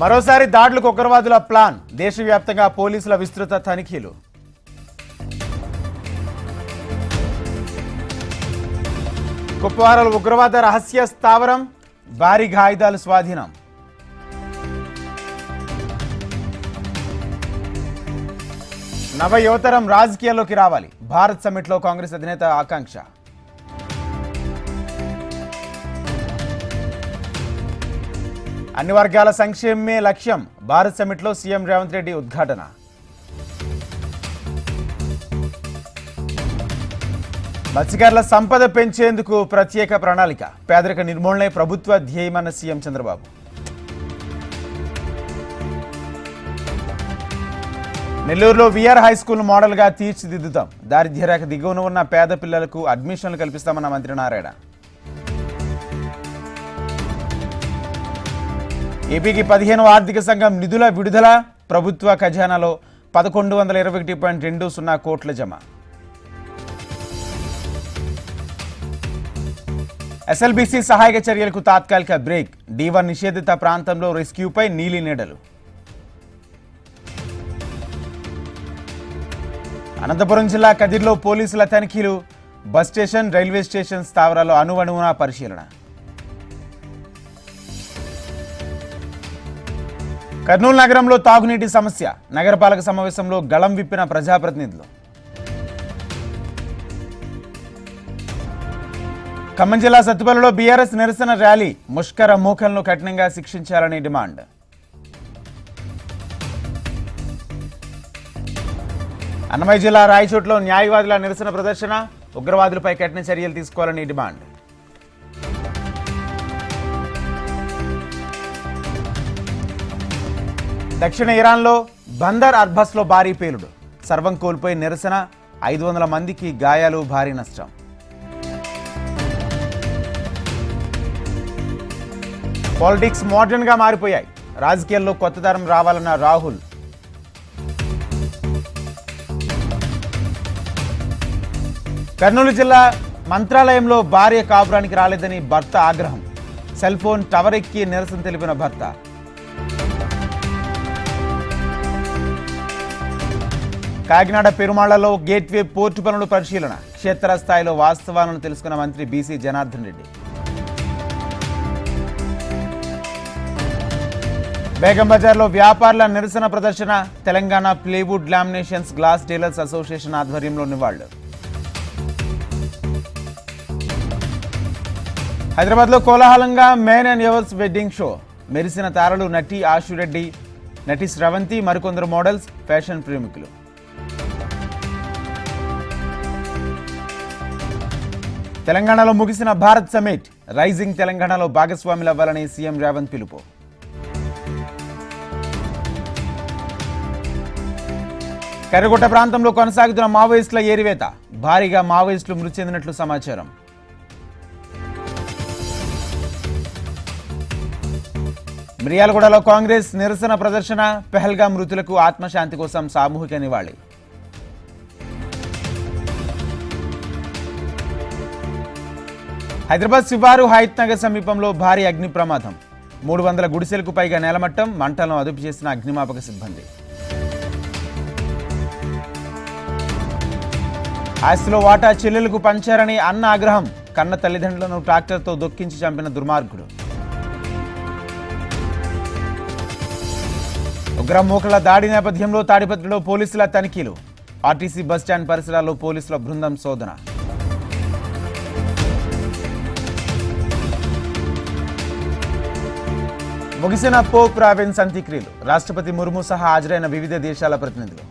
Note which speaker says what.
Speaker 1: మరోసారి దాడులకు ఉగ్రవాదుల ప్లాన్. దేశవ్యాప్తంగా పోలీసుల విస్తృత తనిఖీలు. కుప్వారాలో ఉగ్రవాద రహస్య స్థావరం, భారీగా ఆయుధాలు స్వాధీనం. నవ యువతరం రాజకీయాల్లోకి రావాలి. భారత్ సమ్మిట్లో కాంగ్రెస్ అధినేత ఆకాంక్ష. అన్ని వర్గాల సంక్షేమమే లక్ష్యం. భారత్ సమ్మిట్లో సీఎం రేవంత్ రెడ్డి ఉద్ఘాటన. మత్స్యకారుల సంపద పెంచేందుకు ప్రత్యేక ప్రణాళిక. పేదరిక నిర్మూలనే ప్రభుత్వ ధ్యేయమన్న సీఎం చంద్రబాబు. నెల్లూరులో వీఆర్ హైస్కూల్ మోడల్గా తీర్చిదిద్దుతాం. దారిద్ర్య రేఖ దిగువన ఉన్న పేద పిల్లలకు అడ్మిషన్లు కల్పిస్తామన్న మంత్రి నారాయణ. ఏపీకి 15వ ఆర్థిక సంఘం నిధుల విడుదల. ప్రభుత్వ ఖజానాలో 1121.20 కోట్ల జమ. ఎస్ఎల్బీసీ సహాయక చర్యలకు తాత్కాలిక బ్రేక్. D1 నిషేధిత ప్రాంతంలో రెస్క్యూపై నీలి నీడలు. అనంతపురం జిల్లా కదిర్లో పోలీసుల తనిఖీలు. బస్ స్టేషన్, రైల్వే స్టేషన్ స్థావరాల్లో అణువణువున పరిశీలన. కర్నూలు నగరంలో తాగునీటి సమస్య. నగరపాలక సమావేశంలో గళం విప్పిన ప్రజాప్రతినిధులు. ఖమ్మం జిల్లా సత్తుపల్లిలో బీఆర్ఎస్ నిరసన ర్యాలీ. ముష్కర మూకలను కఠినంగా శిక్షించాలని డిమాండ్. అన్నమయ్య జిల్లా రాయచోట్లో న్యాయవాదుల నిరసన ప్రదర్శన. ఉగ్రవాదులపై కఠిన చర్యలు తీసుకోవాలని డిమాండ్. దక్షిణ ఇరాన్లో బందర్ అర్బస్లో భారీ పేలుడు. సర్వం కోల్పోయి నిరసన. 500 మందికి గాయాలు, భారీ నష్టం. పాలిటిక్స్ మోడర్న్ గా మారిపోయాయి. రాజకీయాల్లో కొత్త తరం రావాలన్న రాహుల్. కర్నూలు జిల్లా మంత్రాలయంలో భార్య కాపురానికి రాలేదని భర్త ఆగ్రహం. సెల్ ఫోన్ టవర్ ఎక్కి నిరసన తెలిపిన భర్త. కాకినాడ పెరుమాళ్లలో గేట్వే పోర్టు పనులు పరిశీలన. క్షేత్రస్థాయిలో వాస్తవాలను తెలుసుకున్న మంత్రి బీసీ జనార్దన్ రెడ్డి. బేగం బజార్లో వ్యాపారుల నిరసన ప్రదర్శన. Telangana plywood laminations glass dealers association ఆధ్వర్యంలో నివాళులు. హైదరాబాద్లో కోలాహలంగా మెన్ అండ్ ఎవర్స్ వెడ్డింగ్ షో. మెరిసిన తారలు నటి ఆశురెడ్డి, నటి స్రవంతి, మరికొందరు మోడల్స్, ఫ్యాషన్ ప్రేమికులు. తెలంగాణలో ముగిసిన భారత్ సమ్మిట్. రైజింగ్ తెలంగాణలో భాగస్వాములు అవ్వాలని సీఎం రేవంత్ పిలుపు. కర్రగుట్ట ప్రాంతంలో కొనసాగుతున్న మావోయిస్టుల ఏరివేత. భారీగా మావోయిస్టులు మృతి చెందినట్లు సమాచారం. మిర్యాలగూడలో కాంగ్రెస్ నిరసన ప్రదర్శన. పెహల్గాం మృతులకు ఆత్మశాంతి కోసం సామూహిక నివాళి. హైదరాబాద్ శివారు హయత్ నగర్ సమీపంలో భారీ అగ్ని ప్రమాదం. 300 గుడిసెలకు పైగా నేలమట్టం. మంటలను అదుపు చేసిన అగ్నిమాపక సిబ్బంది. ఆస్తిలో వాటా చెల్లెలకు పంచారని అన్న ఆగ్రహం. కన్న తల్లిదండ్రులను ట్రాక్టర్తో దొక్కించి చంపిన దుర్మార్గుడు. ఉగ్రమూకల దాడి నేపథ్యంలో తాడిపత్రిలో పోలీసుల తనిఖీలు. ఆర్టీసీ బస్టాండ్ పరిసరాల్లో పోలీసుల బృందం శోధన. ముగిసిన పోప్ ప్రావిన్స్ అంత్యక్రియలు. రాష్ట్రపతి ముర్ము సహా హాజరైన వివిధ దేశాల ప్రతినిధులు.